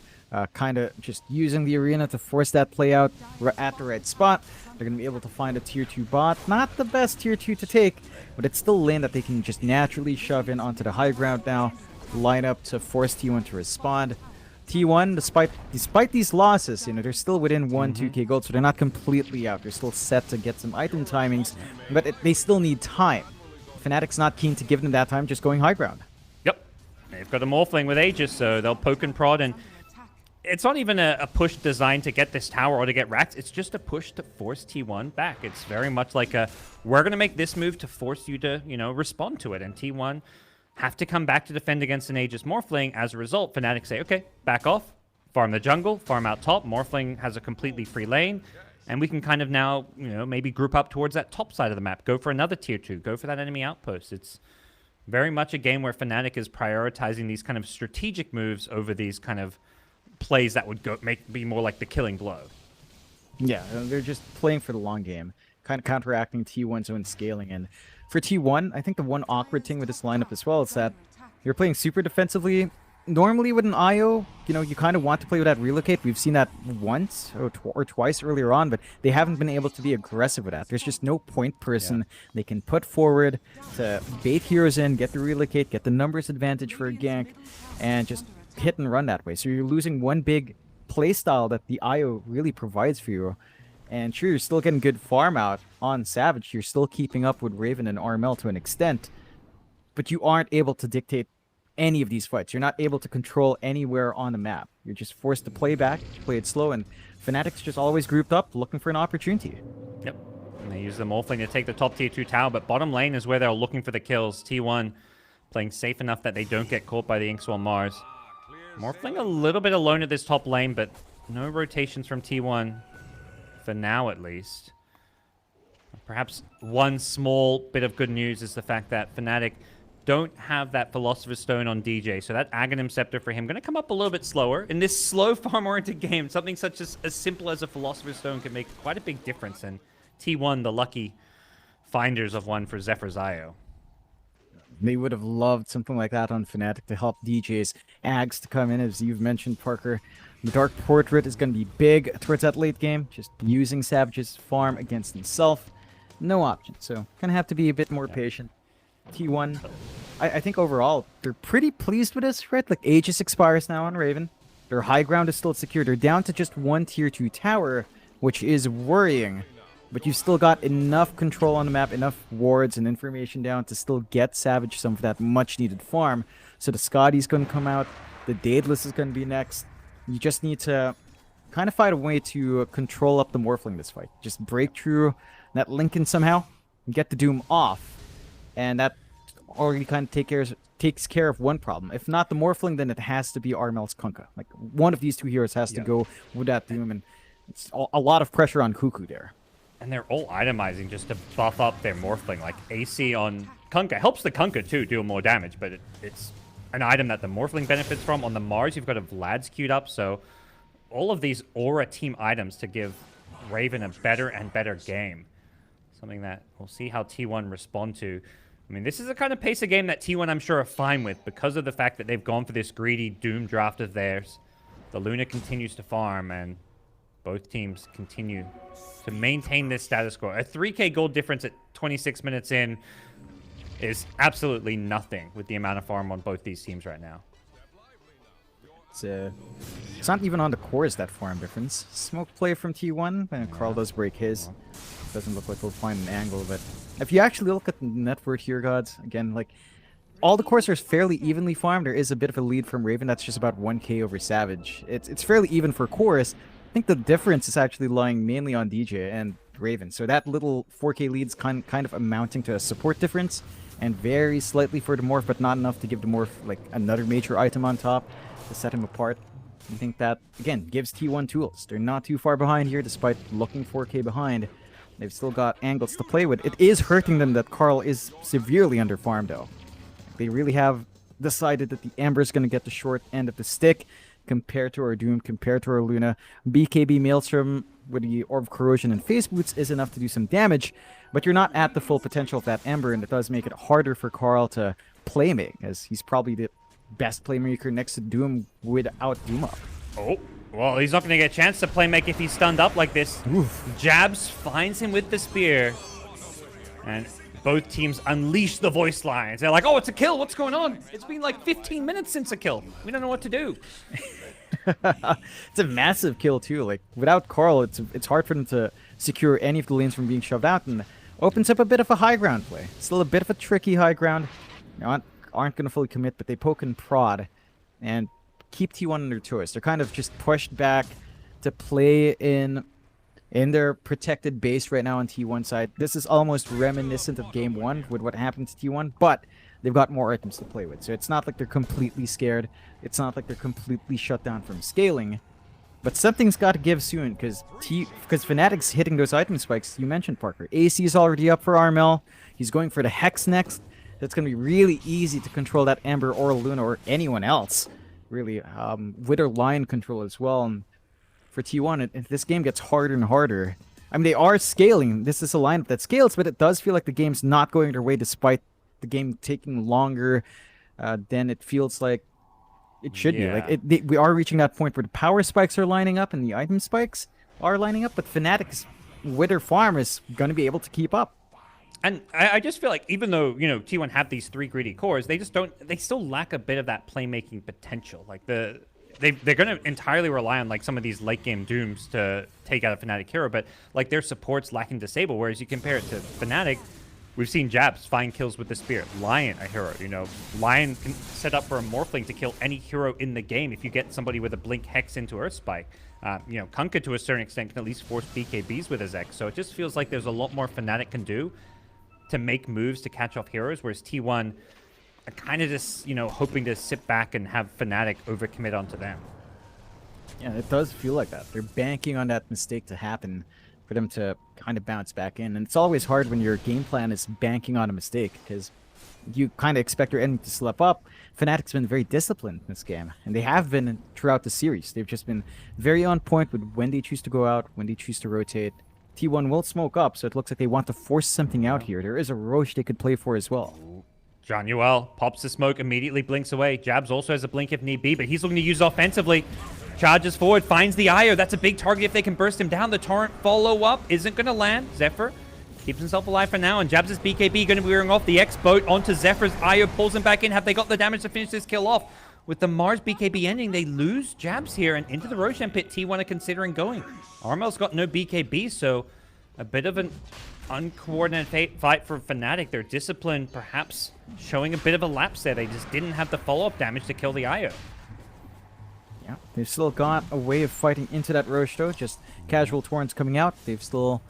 Kind of just using the Arena to force that play out at the right spot. They're going to be able to find a tier 2 bot. Not the best tier 2 to take, but it's still a lane that they can just naturally shove in onto the high ground now. Line up to force T1 to respond. T1, despite these losses, you know, they're still within 2k gold, so they're not completely out. They're still set to get some item timings, but they still need time. Fnatic's not keen to give them that time, just going high ground. Yep. They've got a Morphling with Aegis, so they'll poke and prod, and it's not even a push designed to get this tower or to get racks. It's just a push to force T1 back. It's very much like we're going to make this move to force you to, you know, respond to it, and T1 have to come back to defend against an Aegis Morphling. As a result, Fnatic say, okay, back off, farm the jungle, farm out top. Morphling has a completely free lane, and we can kind of now, you know, maybe group up towards that top side of the map, go for another tier 2, go for that enemy outpost. It's very much a game where Fnatic is prioritizing these kind of strategic moves over these kind of plays that would be more like the killing blow. Yeah, they're just playing for the long game, kind of counteracting T1's own scaling. And for T1, I think the one awkward thing with this lineup as well is that you're playing super defensively. Normally with an IO, you know, you kind of want to play with that relocate. We've seen that once or twice earlier on, but they haven't been able to be aggressive with that. There's just no point person they can put forward to bait heroes in, get the relocate, get the numbers advantage for a gank, and just hit and run that way. So you're losing one big playstyle that the IO really provides for you. And sure, you're still getting good farm out on Savage. You're still keeping up with Raven and RML to an extent. But you aren't able to dictate any of these fights. You're not able to control anywhere on the map. You're just forced to play back, play it slow, and Fnatic's just always grouped up, looking for an opportunity. Yep. And they use the Morphling to take the top tier 2 tower, but bottom lane is where they're looking for the kills. T1 playing safe enough that they don't get caught by the Inkswell Mars. Morphling a little bit alone at this top lane, but no rotations from T1. For now, at least. Perhaps one small bit of good news is the fact that Fnatic don't have that Philosopher's Stone on DJ, so that Aghanim Scepter for him going to come up a little bit slower. In this slow farm-oriented game, something such as simple as a Philosopher's Stone can make quite a big difference, and T1, the lucky finders of one for Zephyr's IO. They would have loved something like that on Fnatic to help DJ's Ags to come in, as you've mentioned, Parker. The Dark Portrait is going to be big towards that late game, just using Savage's farm against himself. No option, so going to have to be a bit more patient. T1, I think overall, they're pretty pleased with this, right? Like, Aegis expires now on Raven. Their high ground is still secure. They're down to just one tier 2 tower, which is worrying. But you've still got enough control on the map, enough wards and information down to still get Savage some of that much-needed farm. So the Scotty's going to come out. The Daedalus is going to be next. You just need to kind of find a way to control up the Morphling this fight. Just break through that Lincoln somehow and get the Doom off. And that already kind of takes care of one problem. If not the Morphling, then it has to be Armel's Kunkka. Like, one of these two heroes has to go with that Doom, and it's a lot of pressure on Cuckoo there. And they're all itemizing just to buff up their Morphling. Like, AC on Kunkka helps the Kunkka, too, do more damage, but it's an item that the Morphling benefits from. On the Mars, you've got a Vlad's queued up, so all of these Aura team items to give Raven a better and better game. Something that we'll see how T1 respond to. I mean, this is the kind of pace of game that T1, I'm sure, are fine with because of the fact that they've gone for this greedy Doom draft of theirs. The Luna continues to farm, and both teams continue to maintain this status quo. A 3k gold difference at 26 minutes in is absolutely nothing with the amount of farm on both these teams right now. It's not even on the cores, that farm difference. Smoke play from T1, and Carl does break his. Doesn't look like he'll find an angle, but if you actually look at the net worth here, GoDz, again, like, all the cores are fairly evenly farmed. There is a bit of a lead from Raven. That's just about 1k over Savage. It's fairly even for cores. I think the difference is actually lying mainly on DJ and Raven. So that little 4k lead's kind of amounting to a support difference, and very slightly for the Morph, but not enough to give the Morph like another major item on top to set him apart. I think that, again, gives T1 tools. They're not too far behind here, despite looking 4k behind. They've still got angles to play with. It is hurting them that Carl is severely underfarmed, though. They really have decided that the Ember is going to get the short end of the stick compared to our Doom, compared to our Luna. BKB Maelstrom with the Orb Corrosion and Face Boots is enough to do some damage, but you're not at the full potential of that Ember, and it does make it harder for Carl to playmake, as he's probably the best playmaker next to Doom without Doom up. Oh, Well, he's not going to get a chance to play make if he's stunned up like this. Oof. Jabs finds him with the spear. And both teams unleash the voice lines. They're like, oh, it's a kill. What's going on? It's been like 15 minutes since a kill. We don't know what to do. It's a massive kill too. Like without Carl, it's hard for them to secure any of the lanes from being shoved out, and opens up a bit of a high ground play. Still a bit of a tricky high ground. Aren't going to fully commit, but they poke and prod and keep T1 on their toes. They're kind of just pushed back to play in their protected base right now on T1 side. This is almost reminiscent of game 1 with what happened to T1, but they've got more items to play with. So it's not like they're completely scared. It's not like they're completely shut down from scaling. But something's got to give soon, because Fnatic's hitting those item spikes you mentioned, Parker. AC is already up for Armel. He's going for the Hex next. That's going to be really easy to control that Ember or Luna or anyone else, really. Wither Lion control as well. And for T1, if this game gets harder and harder. I mean, they are scaling. This is a lineup that scales, but it does feel like the game's not going their way despite the game taking longer than it feels like it should be. Like we are reaching that point where the power spikes are lining up and the item spikes are lining up, but Fnatic's Wither farm is going to be able to keep up. And I just feel like even though, you know, T1 have these 3 greedy cores, they still lack a bit of that playmaking potential. Like they're going to entirely rely on like some of these late game dooms to take out a Fnatic hero, but like their support's lacking disable, whereas you compare it to Fnatic, we've seen Jabs find kills with the spear. Lion, a hero, you know. Lion can set up for a Morphling to kill any hero in the game if you get somebody with a Blink Hex into Earth Spike. You know, Kunkka to a certain extent can at least force BKBs with his X, so it just feels like there's a lot more Fnatic can do to make moves to catch off heroes, whereas T1 are kind of just, you know, hoping to sit back and have Fnatic overcommit onto them. Yeah, it does feel like that. They're banking on that mistake to happen for them to kind of bounce back in. And it's always hard when your game plan is banking on a mistake, because you kind of expect your enemy to slip up. Fnatic's been very disciplined in this game, and they have been throughout the series. They've just been very on point with when they choose to go out, when they choose to rotate. T1 will smoke up, so it looks like they want to force something out here. There is a Roche they could play for as well. John pops the smoke, immediately blinks away. Jabs also has a blink if need be, but he's looking to use offensively. Charges forward, finds the Io. That's a big target if they can burst him down. The Torrent follow-up isn't going to land. Zephyr keeps himself alive for now, and Jabs' BKB going to be wearing off the X-Boat onto Zephyr's Io, pulls him back in. Have they got the damage to finish this kill off? With the Mars BKB ending, they lose Jabs here, and into the Roshan pit, T1 are considering going. Armel's got no BKB, so a bit of an uncoordinated fight for Fnatic. Their discipline perhaps showing a bit of a lapse there. They just didn't have the follow-up damage to kill the Io. Yeah, they've still got a way of fighting into that Roche though. Just casual torrents coming out. They've still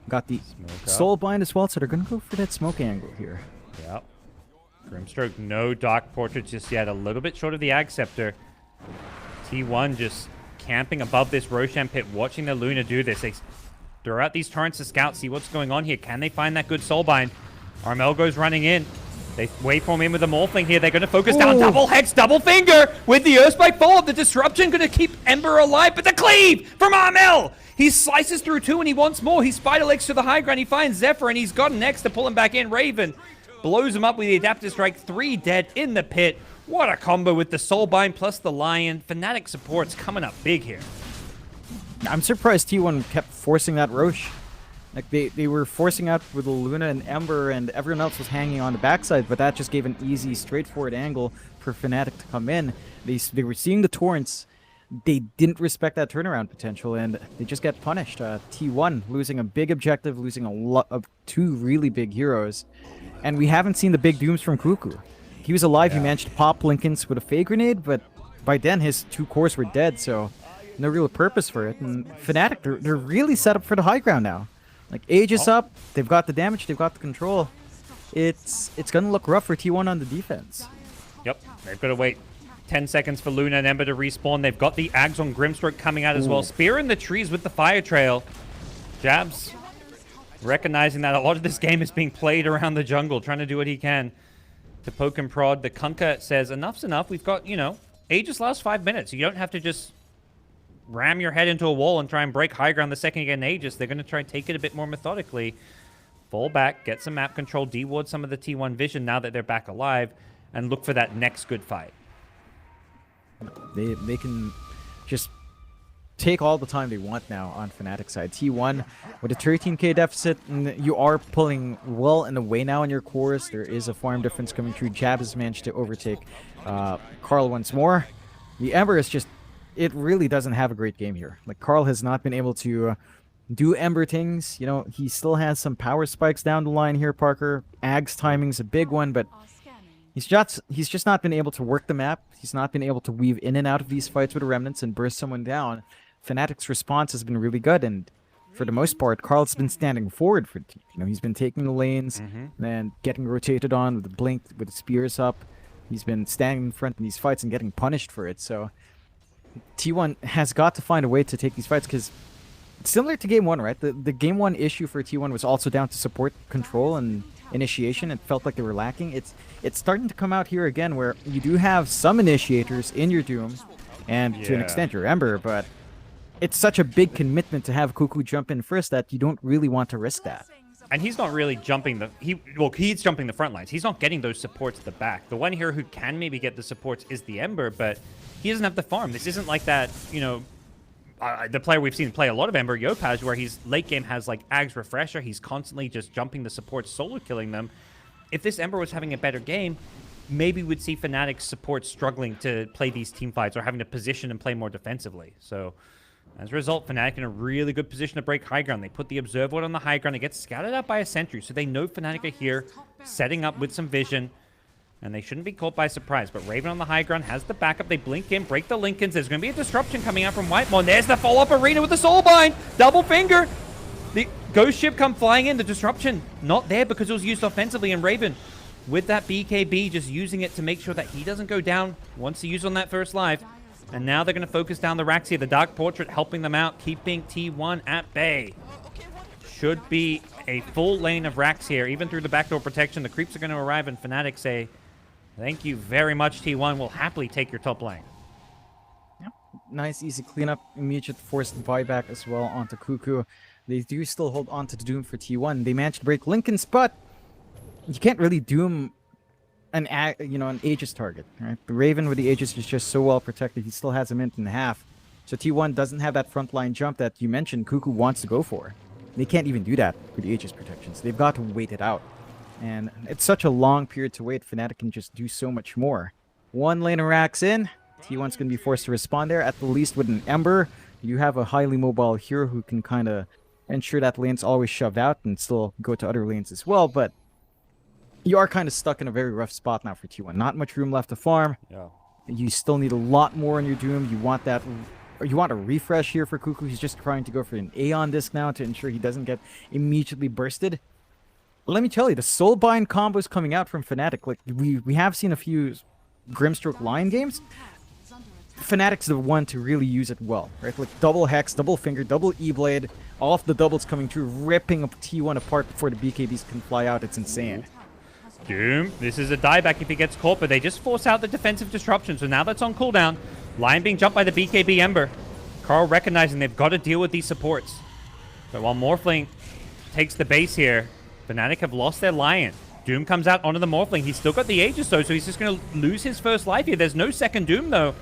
got the Soulbind as well, so they're going to go for that smoke angle here. Yep. Grimstroke, no Dark Portrait just yet. A little bit short of the Ag Scepter. T1 just camping above this Roshan pit, watching the Luna do this. They throw out these torrents to scout, see what's going on here. Can they find that good Soulbind? Armel goes running in. They waveform in with the Morphling here. They're going to focus down. Double Hex, double finger with the Earthspike follow-up. The disruption going to keep Ember alive, but the cleave from Armel! He slices through 2 and he wants more. He spider legs to the high ground. He finds Zephyr and he's got an X to pull him back in. Raven blows him up with the Adaptive Strike. 3 dead in the pit. What a combo with the Soulbind plus the Lion. Fnatic support's coming up big here. I'm surprised T1 kept forcing that Roche. Like they were forcing out with the Luna and Ember, and everyone else was hanging on the backside, but that just gave an easy, straightforward angle for Fnatic to come in. They were seeing the torrents. They didn't respect that turnaround potential, and they just get punished. T1 losing a big objective, losing a lot of 2 really big heroes, and we haven't seen the big dooms from Cuckoo. He was alive. He managed to pop Blinkins with a Fey Grenade, but by then his 2 cores were dead, so no real purpose for it. And Fnatic, they're really set up for the high ground now. Like, Age is up, they've got the damage, they've got the control. It's gonna look rough for T1 on the defense. Yep, they've got to wait 10 seconds for Luna and Ember to respawn. They've got the Ags on Grimstroke coming out as well. Spear in the trees with the Fire Trail. Jabs recognizing that a lot of this game is being played around the jungle, trying to do what he can to poke and prod. The Kunkka says, enough's enough. We've got, you know, Aegis lasts 5 minutes. You don't have to just ram your head into a wall and try and break high ground the second you get an Aegis. They're going to try and take it a bit more methodically. Fall back, get some map control, deward some of the T1 vision now that they're back alive, and look for that next good fight. They can just take all the time they want now on Fnatic side. T1 with a 13k deficit, and you are pulling well in the way now in your cores. There is a farm difference coming through. Jab has managed to overtake Carl once more. The Ember is just, it really doesn't have a great game here. Like, Carl has not been able to do Ember things. You know, he still has some power spikes down the line here, Parker. Ag's timing's a big one, but he's just not been able to work the map. He's not been able to weave in and out of these fights with the remnants and burst someone down. Fnatic's response has been really good, and for the most part, Carl's been standing forward for the team. You know, he's been taking the lanes and getting rotated on with the blink, with the spears up. He's been standing in front in these fights and getting punished for it. So T1 has got to find a way to take these fights, because similar to Game 1, right? The Game 1 issue for T1 was also down to support control and initiation. It felt like they were lacking. It's starting to come out here again, where you do have some initiators in your Doom and to an extent your Ember, but it's such a big commitment to have Cuckoo jump in first that you don't really want to risk that. And he's not really jumping he's jumping the front lines. He's not getting those supports at the back. The one here who can maybe get the supports is the Ember, but he doesn't have the farm. This isn't like that, you know, the player we've seen play a lot of Ember, Yopaj, where he's late game has like Ag's Refresher. He's constantly just jumping the supports, solo killing them. If this Ember was having a better game, maybe we'd see Fnatic's support struggling to play these team fights or having to position and play more defensively. So as a result, Fnatic in a really good position to break high ground. They put the Observer on the high ground. It gets scouted out by a sentry, so they know Fnatic are here, setting up with some vision, and they shouldn't be caught by surprise. But Raven on the high ground has the backup. They blink in, break the Lincolns. There's going to be a disruption coming out from Whitemore. There's the follow-up arena with the Soulbind. Double finger. The Ghost Ship come flying in. The disruption not there because it was used offensively, and Raven with that BKB just using it to make sure that he doesn't go down once he used on that first live. And now they're going to focus down the racks here. The Dark Portrait helping them out, keeping T1 at bay. Should be a full lane of racks here, even through the backdoor protection. The creeps are going to arrive, and Fnatic say, thank you very much, T1. We'll happily take your top lane. Yep. Nice, easy cleanup. Immediate forced buyback as well onto Cuckoo. They do still hold on to the Doom for T1. They managed to break Lincoln's, but you can't really Doom an Aegis target, right? The Raven with the Aegis is just so well protected. He still has a minute and a half. So T1 doesn't have that frontline jump that you mentioned Cuckoo wants to go for. They can't even do that with the Aegis protections. They've got to wait it out. And it's such a long period to wait. Fnatic can just do so much more. One lane of racks in. T1's going to be forced to respond there. At the least with an Ember, you have a highly mobile hero who can kind of ensure that lane's always shoved out and still go to other lanes as well. But you are kind of stuck in a very rough spot now for T1. Not much room left to farm. Yeah. You still need a lot more in your Doom. You want that, or you want a refresh here for Cuckoo. He's just trying to go for an Aeon disc now to ensure he doesn't get immediately bursted. Let me tell you, the Soulbind combos coming out from Fnatic, like we have seen a few Grimstroke line games. Fnatic's the one to really use it well, right? Like double Hex, double Finger, double E-Blade, all of the doubles coming through, ripping up T1 apart before the BKBs can fly out. It's insane. Doom, this is a dieback if he gets caught, but they just force out the defensive disruption. So now that's on cooldown. Lion being jumped by the BKB Ember. Carl recognizing they've got to deal with these supports. But while Morphling takes the base here, Fnatic have lost their Lion. Doom comes out onto the Morphling. He's still got the Aegis though, so he's just going to lose his first life here. There's no second Doom though.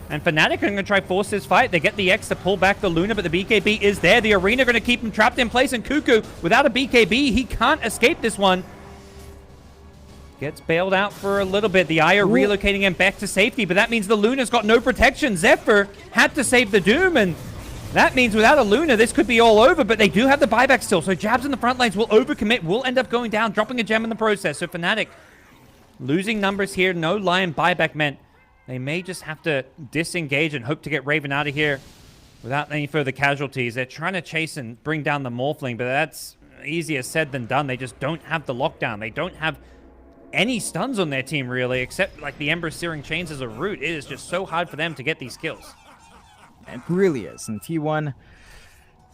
And Fnatic are going to try force this fight. They get the X to pull back the Luna, but the BKB is there. The Arena going to keep him trapped in place, and Cuckoo, without a BKB, he can't escape this one. Gets bailed out for a little bit. The Eye are relocating him back to safety, but that means the Luna's got no protection. Zephyr had to save the Doom, and that means without a Luna, this could be all over, but they do have the buyback still, so Jabs in the front lanes will overcommit, will end up going down, dropping a gem in the process. So Fnatic losing numbers here. No Lion buyback meant they may just have to disengage and hope to get Raven out of here without any further casualties. They're trying to chase and bring down the Morphling, but that's easier said than done. They just don't have the lockdown. They don't have any stuns on their team, really, except like the Ember Searing Chains as a root. It is just so hard for them to get these kills. It really is. And T1,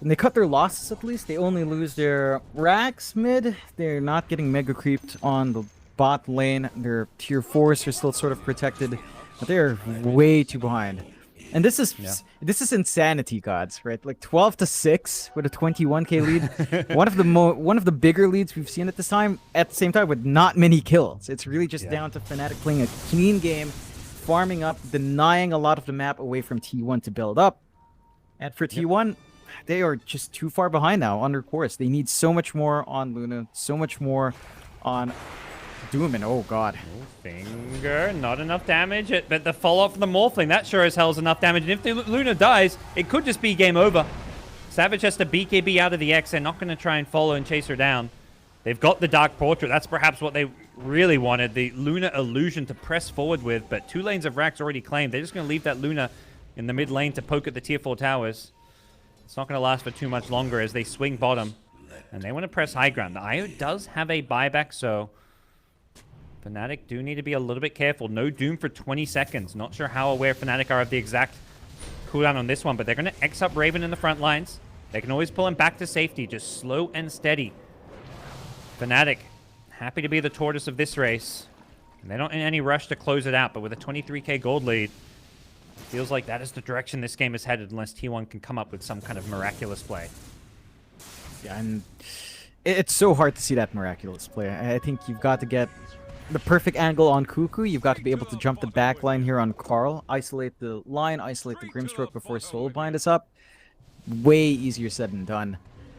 and they cut their losses at least. They only lose their racks mid. They're not getting mega creeped on the bot lane. Their tier 4s are still sort of protected, but they're way too behind. And this is insanity, gods, right? Like 12-6 with a 21k lead. one of the bigger leads we've seen at this time. At the same time, with not many kills. It's really just down to Fnatic playing a clean game, farming up, denying a lot of the map away from T1 to build up. And for T1, they are just too far behind now under course. They need so much more on Luna, so much more on Doom, and oh god. Finger, not enough damage, but the follow-up from the Morphling, that sure as hell is enough damage. And if the Luna dies, it could just be game over. Savage has to BKB out of the X. They're not going to try and follow and chase her down. They've got the Dark Portrait. That's perhaps what they really wanted, the Luna illusion to press forward with, but 2 lanes of Rax already claimed. They're just going to leave that Luna in the mid lane to poke at the tier 4 towers. It's not going to last for too much longer as they swing bottom. And they want to press high ground. The IO does have a buyback, so Fnatic do need to be a little bit careful. No Doom for 20 seconds. Not sure how aware Fnatic are of the exact cooldown on this one, but they're going to X up Raven in the front lines. They can always pull him back to safety, just slow and steady. Fnatic, happy to be the tortoise of this race. And they're not in any rush to close it out, but with a 23k gold lead, feels like that is the direction this game is headed unless T1 can come up with some kind of miraculous play. Yeah, and it's so hard to see that miraculous play. I think you've got to get the perfect angle on Cuckoo. You've got to be able to jump the back line here on Carl, isolate the line, isolate the Grimstroke before Soulbind is up. Way easier said than done.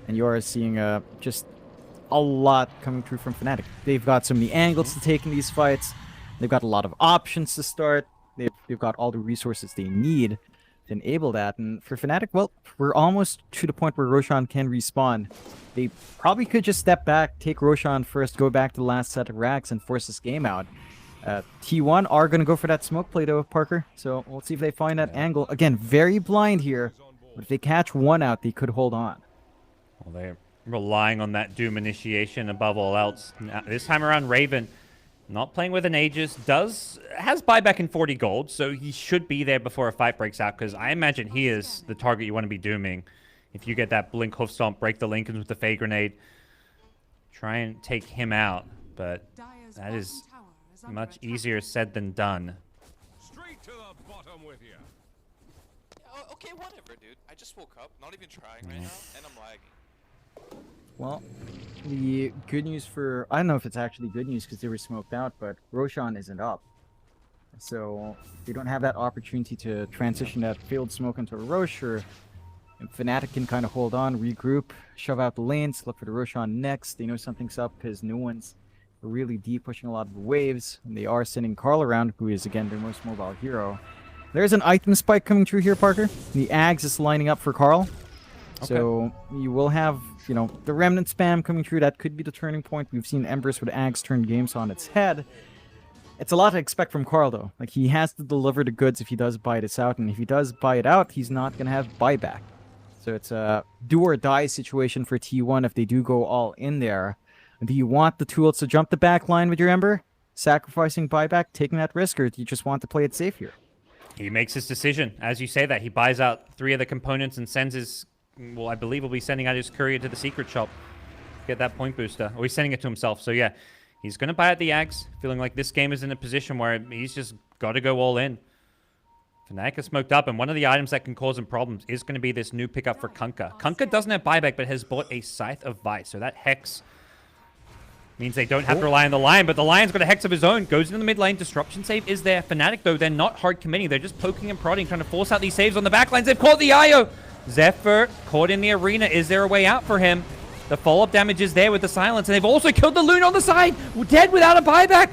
And you are seeing just a lot coming through from Fnatic. They've got so many angles to take in these fights. They've got a lot of options to start. They've got all the resources they need to enable that. And for Fnatic, well, we're almost to the point where Roshan can respawn. They probably could just step back, take Roshan first, go back to the last set of racks, and force this game out. T1 are going to go for that smoke play, though, Parker. So we'll see if they find that angle. Again, very blind here. But if they catch one out, they could hold on. Well, they're relying on that Doom initiation above all else. Now, this time around, Raven, not playing with an Aegis, has buyback in 40 gold, so he should be there before a fight breaks out, because I imagine he is the target you want to be dooming. If you get that Blink Hoof Stomp, break the Lincolns with the Fey Grenade, try and take him out, but that is much easier said than done. Straight to the bottom with you. Okay, whatever, dude. I just woke up, not even trying right now, and I'm lagging. Well, the good news for... I don't know if it's actually good news because they were smoked out, but Roshan isn't up. So they don't have that opportunity to transition that failed smoke into a Rosh, or Fnatic can kind of hold on, regroup, shove out the lanes, look for the Roshan next. They know something's up because no one's really deep pushing a lot of the waves, and they are sending Carl around, who is, again, their most mobile hero. There's an item spike coming through here, Parker. The Ags is lining up for Carl. Okay. So you will have, you know, the Remnant spam coming through. That could be the turning point. We've seen Empress with Ags turn games on its head. It's a lot to expect from Carl, though. Like, he has to deliver the goods if he does buy this out. And if he does buy it out, he's not going to have buyback. So it's a do-or-die situation for T1 if they do go all in there. Do you want the tools to jump the back line with your Ember? Sacrificing buyback, taking that risk, or do you just want to play it safe here? He makes his decision. As you say that, he buys out 3 of the components and sends his... Well, I believe he'll be sending out his courier to the secret shop. Get that point booster. Or he's sending it to himself. So yeah, he's going to buy out the Ags, feeling like this game is in a position where he's just got to go all in. Fnatic is smoked up, and one of the items that can cause him problems is going to be this new pickup for Kunkka. Kunkka doesn't have buyback, but has bought a Scythe of Vice. So that Hex means they don't have to rely on the Lion, but the Lion's got a Hex of his own. Goes into the mid lane. Disruption save is there. Fnatic, though, they're not hard committing. They're just poking and prodding, trying to force out these saves on the back lines. They've caught the IO. Zephyr caught in the arena. Is there a way out for him? The follow-up damage is there with the silence, and they've also killed the Loon on the side. Dead without a buyback.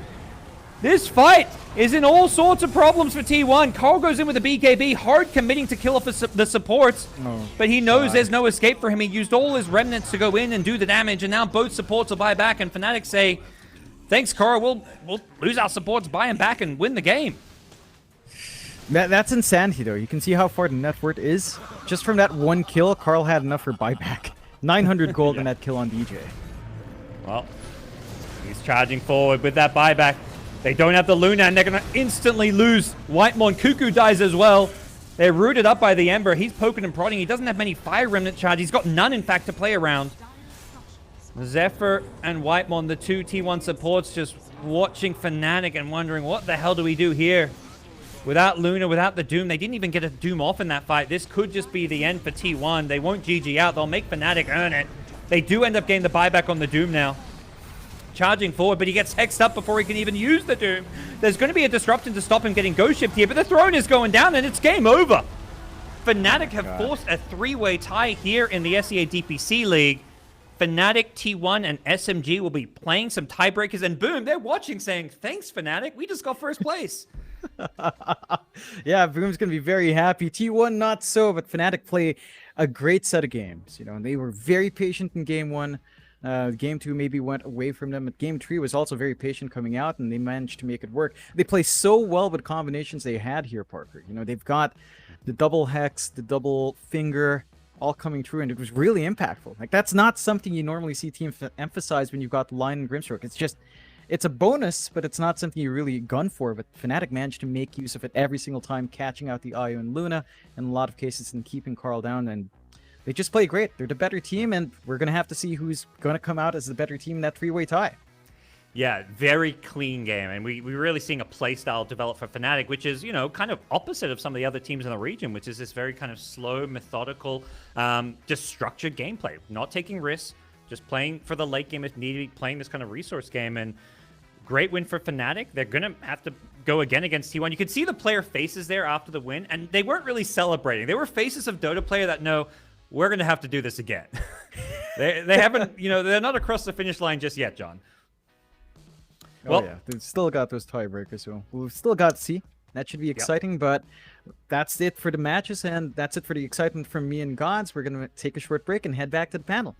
This fight is in all sorts of problems for T1. Carl goes in with a BKB, hard committing to kill off the supports, but he knows there's no escape for him. He used all his remnants to go in and do the damage, and now both supports will buy back, and Fnatic say, thanks, Carl, we'll lose our supports, buy him back, and win the game. That's insanity, though. You can see how far the net worth is. Just from that one kill, Carl had enough for buyback. 900 gold in that kill on DJ. Well, he's charging forward with that buyback. They don't have the Luna, and they're going to instantly lose. Whitemon Cuckoo dies as well. They're rooted up by the Ember. He's poking and prodding. He doesn't have many Fire Remnant charges. He's got none, in fact, to play around. Zephyr and Whitemon, the 2 T1 supports, just watching Fnatic and wondering, what the hell do we do here? Without Luna, without the Doom, they didn't even get a Doom off in that fight. This could just be the end for T1. They won't GG out. They'll make Fnatic earn it. They do end up getting the buyback on the Doom now. Charging forward, but he gets hexed up before he can even use the Doom. There's going to be a disruption to stop him getting ghost shipped here, but the throne is going down, and it's game over. Fnatic have forced a three-way tie here in the SEA DPC League. Fnatic, T1, and SMG will be playing some tiebreakers, and boom, they're watching saying, thanks, Fnatic, we just got first place. Yeah, Boom's going to be very happy. T1 not so, but Fnatic play a great set of games. You know, and they were very patient in game 1. Game 2 maybe went away from them, but game 3 was also very patient coming out, and they managed to make it work. They play so well with combinations they had here, Parker. You know, they've got the double hex, the double finger, all coming through, and it was really impactful. Like, that's not something you normally see teams emphasize when you've got Line and Grimstroke. It's a bonus, but it's not something you really gun for. But Fnatic managed to make use of it every single time, catching out the Io and Luna in a lot of cases and keeping Carl down. And they just play great. They're the better team, and we're going to have to see who's going to come out as the better team in that three-way tie. Yeah, very clean game, and we're really seeing a play style develop for Fnatic, which is, you know, kind of opposite of some of the other teams in the region, which is this very kind of slow, methodical, just structured gameplay. Not taking risks, just playing for the late game if needed, playing this kind of resource game, and great win for Fnatic. They're going to have to go again against T1. You could see the player faces there after the win, and they weren't really celebrating. They were faces of Dota player that know, we're going to have to do this again. they haven't, you know, they're not across the finish line just yet, John. Well, yeah, they've still got those tiebreakers, so we've still got to see. That should be exciting, but that's it for the matches, and that's it for the excitement from me and GoDz. We're going to take a short break and head back to the panel.